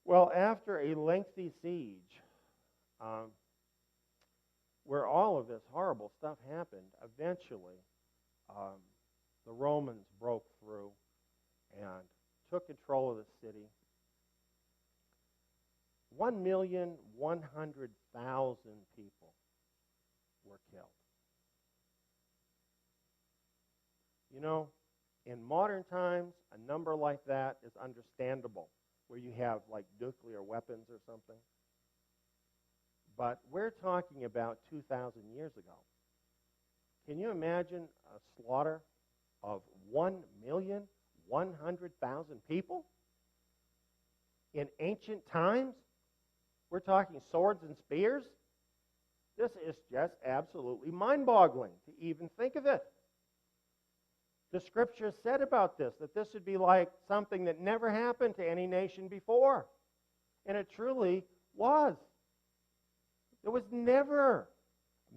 Well, after a lengthy siege, um, where all of this horrible stuff happened, eventually um, the Romans broke through and took control of the city. 1,100,000 people were killed. You know, in modern times, a number like that is understandable, where you have like nuclear weapons or something. But we're talking about 2,000 years ago. Can you imagine a slaughter of 1,100,000 people in ancient times? We're talking swords and spears. This is just absolutely mind-boggling to even think of it. The Scripture said about this, that this would be like something that never happened to any nation before. And it truly was. There was never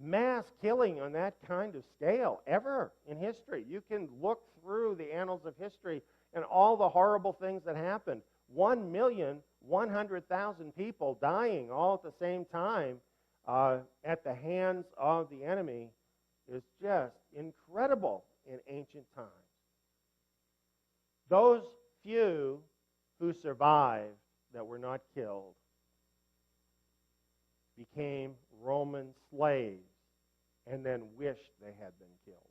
mass killing on that kind of scale, ever in history. You can look through the annals of history and all the horrible things that happened. 1,100,000 people dying all at the same time at the hands of the enemy is just incredible in ancient times. Those few who survived that were not killed became Roman slaves and then wished they had been killed.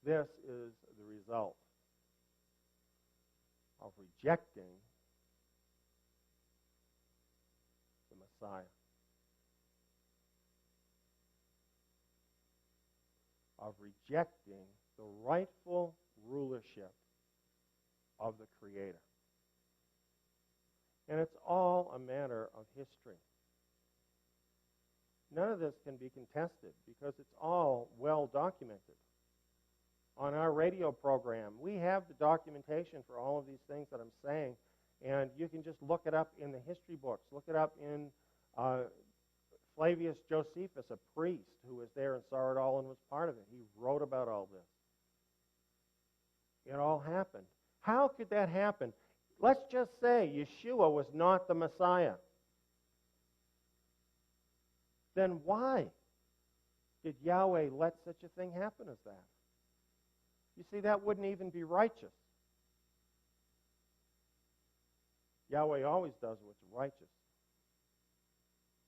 This is the result of rejecting the Messiah, of rejecting the rightful rulership of the Creator. And it's all a matter of history. None of this can be contested because it's all well documented. On our radio program, we have the documentation for all of these things that I'm saying, and you can just look it up in the history books. Look it up in Flavius Josephus, a priest who was there and saw it all and was part of it. He wrote about all this. It all happened. How could that happen? Let's just say Yeshua was not the Messiah. Then why did Yahweh let such a thing happen as that? You see, that wouldn't even be righteous. Yahweh always does what's righteous.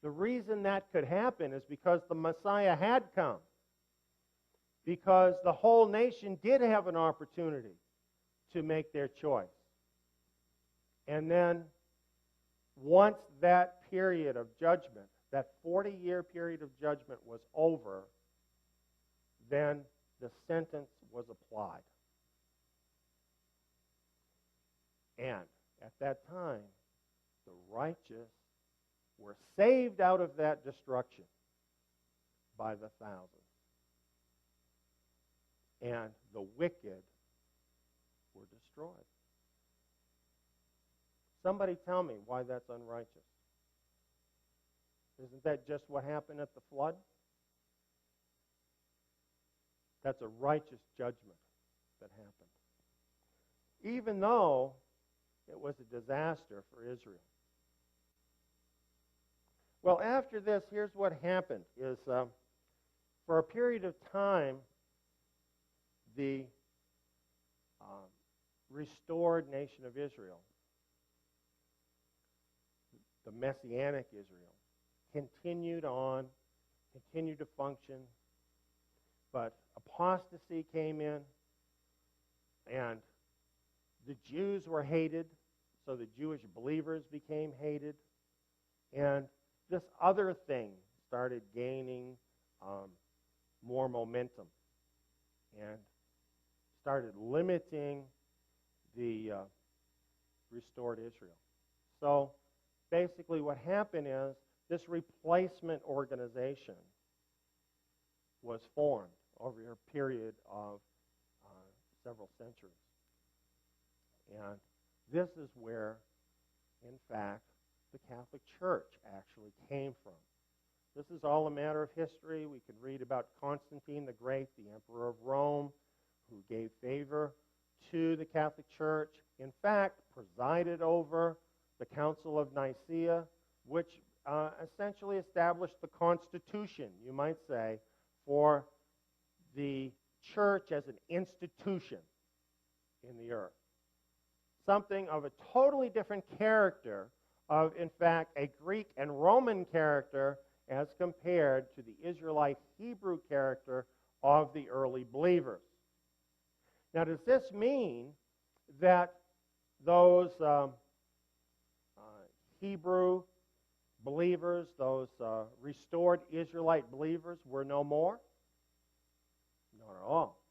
The reason that could happen is because the Messiah had come. Because the whole nation did have an opportunity to make their choice. And then, once that period of judgment, that 40-year period of judgment was over, then the sentence was applied. And at that time, the righteous were saved out of that destruction by the thousands. And the wicked were destroyed. Somebody tell me why that's unrighteous. Isn't that just what happened at the flood? That's a righteous judgment that happened. Even though it was a disaster for Israel. Well, after this, here's what happened. Is for a period of time, the restored nation of Israel, the Messianic Israel, continued to function, but apostasy came in, and the Jews were hated, so the Jewish believers became hated, and this other thing started gaining more momentum and started limiting the restored Israel. So basically what happened is this replacement organization was formed over a period of several centuries. And this is where, in fact, the Catholic Church actually came from. This is all a matter of history. We can read about Constantine the Great, the emperor of Rome, who gave favor to the Catholic Church, in fact, presided over the Council of Nicaea, which essentially established the constitution, you might say, for the church as an institution in the earth. Something of a totally different character of, in fact, a Greek and Roman character as compared to the Israelite Hebrew character of the early believers. Now, does this mean that those Hebrew believers, those restored Israelite believers, were no more? Not at all.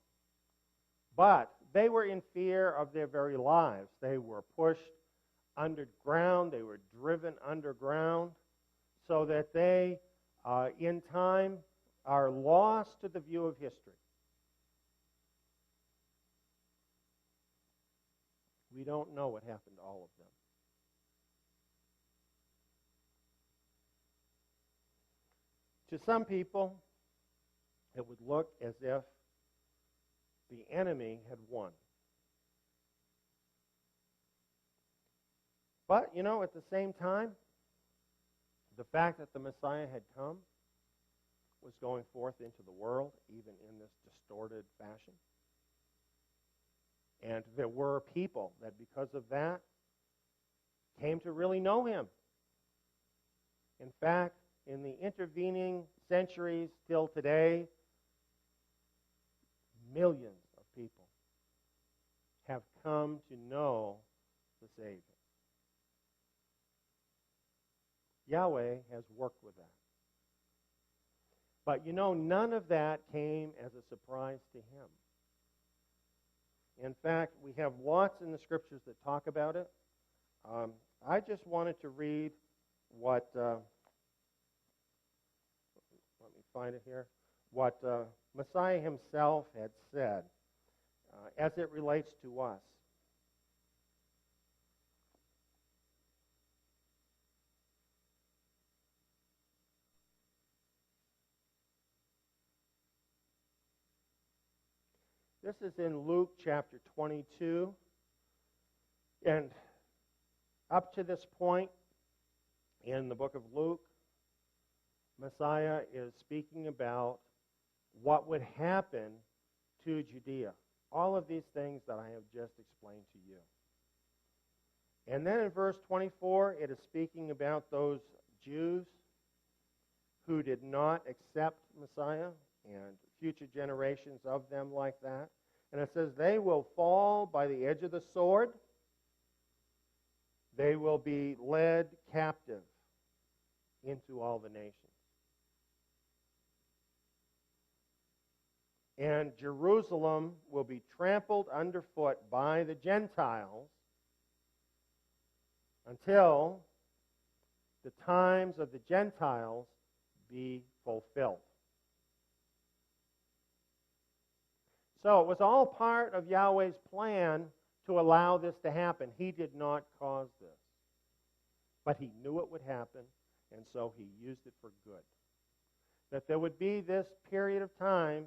But they were in fear of their very lives. They were pushed underground. They were driven underground so that they, in time, are lost to the view of history. We don't know what happened to all of them. To some people, it would look as if the enemy had won. But, at the same time, the fact that the Messiah had come was going forth into the world, even in this distorted fashion. And there were people that, because of that, came to really know him. In fact, in the intervening centuries till today, millions of people have come to know the Savior. Yahweh has worked with that. But none of that came as a surprise to him. In fact, we have lots in the scriptures that talk about it. I just wanted to read what, let me find it here, what Messiah himself had said as it relates to us. This is in Luke chapter 22. And up to this point in the book of Luke, Messiah is speaking about what would happen to Judea. All of these things that I have just explained to you. And then in verse 24, it is speaking about those Jews who did not accept Messiah and future generations of them like that. And it says, they will fall by the edge of the sword. They will be led captive into all the nations. And Jerusalem will be trampled underfoot by the Gentiles until the times of the Gentiles be fulfilled. So it was all part of Yahweh's plan to allow this to happen. He did not cause this. But he knew it would happen, and so he used it for good. That there would be this period of time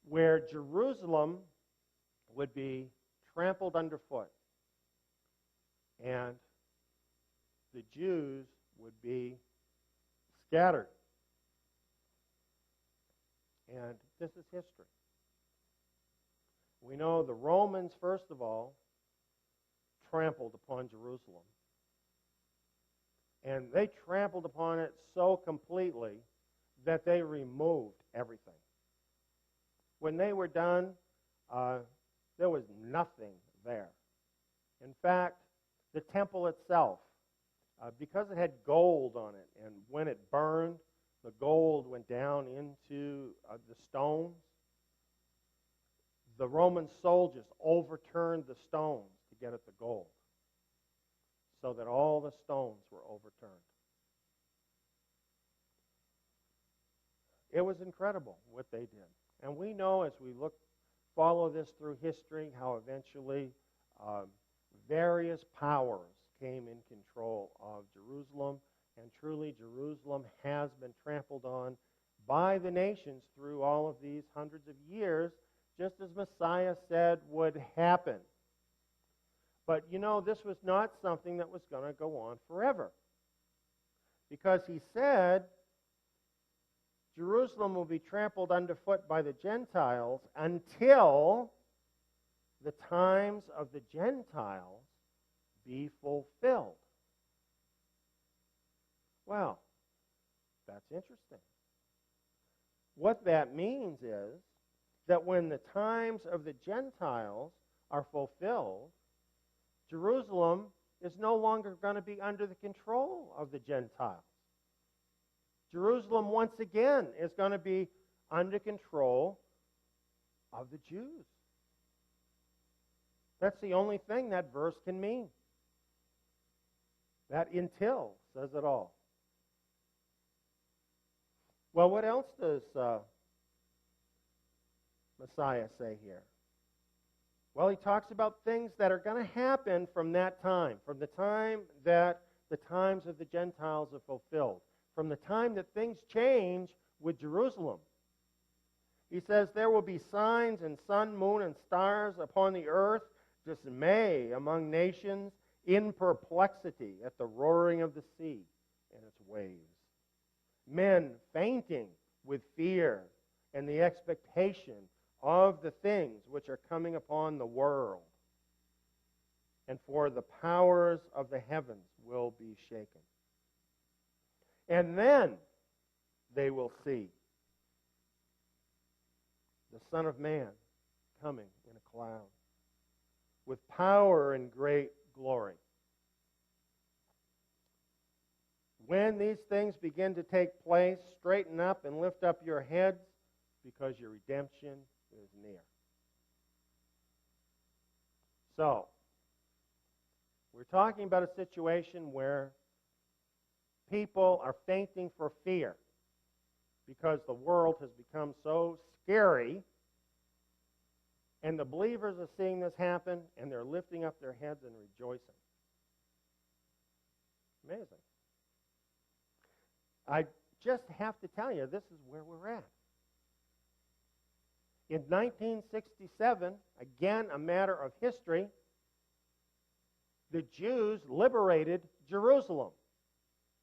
where Jerusalem would be trampled underfoot, and the Jews would be scattered. And this is history. We know the Romans, first of all, trampled upon Jerusalem. And they trampled upon it so completely that they removed everything. When they were done, there was nothing there. In fact, the temple itself, because it had gold on it, and when it burned, the gold went down into the stones. The Roman soldiers overturned the stones to get at the gold, so that all the stones were overturned. It was incredible what they did. And we know as we follow this through history, how eventually various powers came in control of Jerusalem And truly, Jerusalem has been trampled on by the nations through all of these hundreds of years, just as Messiah said would happen. But you know, this was not something that was going to go on forever. Because he said, Jerusalem will be trampled underfoot by the Gentiles until the times of the Gentiles be fulfilled. Well, that's interesting. What that means is that when the times of the Gentiles are fulfilled, Jerusalem is no longer going to be under the control of the Gentiles. Jerusalem, once again, is going to be under control of the Jews. That's the only thing that verse can mean. That until says it all. Well, what else does Messiah say here? Well, he talks about things that are going to happen from that time, from the time that the times of the Gentiles are fulfilled, from the time that things change with Jerusalem. He says there will be signs in sun, moon, and stars upon the earth, dismay among nations, in perplexity at the roaring of the sea and its waves. Men fainting with fear and the expectation of the things which are coming upon the world. And for the powers of the heavens will be shaken. And then they will see the Son of Man coming in a cloud with power and great glory. When these things begin to take place, straighten up and lift up your heads, because your redemption is near. So, we're talking about a situation where people are fainting for fear because the world has become so scary, and the believers are seeing this happen, and they're lifting up their heads and rejoicing. Amazing. I just have to tell you, this is where we're at. In 1967, again a matter of history, the Jews liberated Jerusalem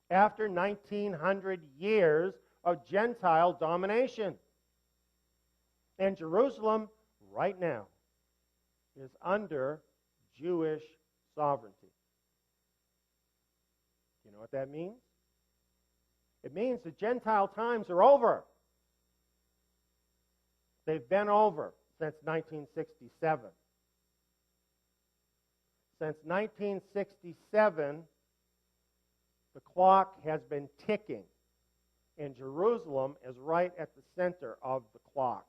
after 1900 years of Gentile domination. And Jerusalem, right now, is under Jewish sovereignty. You know what that means? It means the Gentile times are over. They've been over since 1967. Since 1967, the clock has been ticking, and Jerusalem is right at the center of the clock.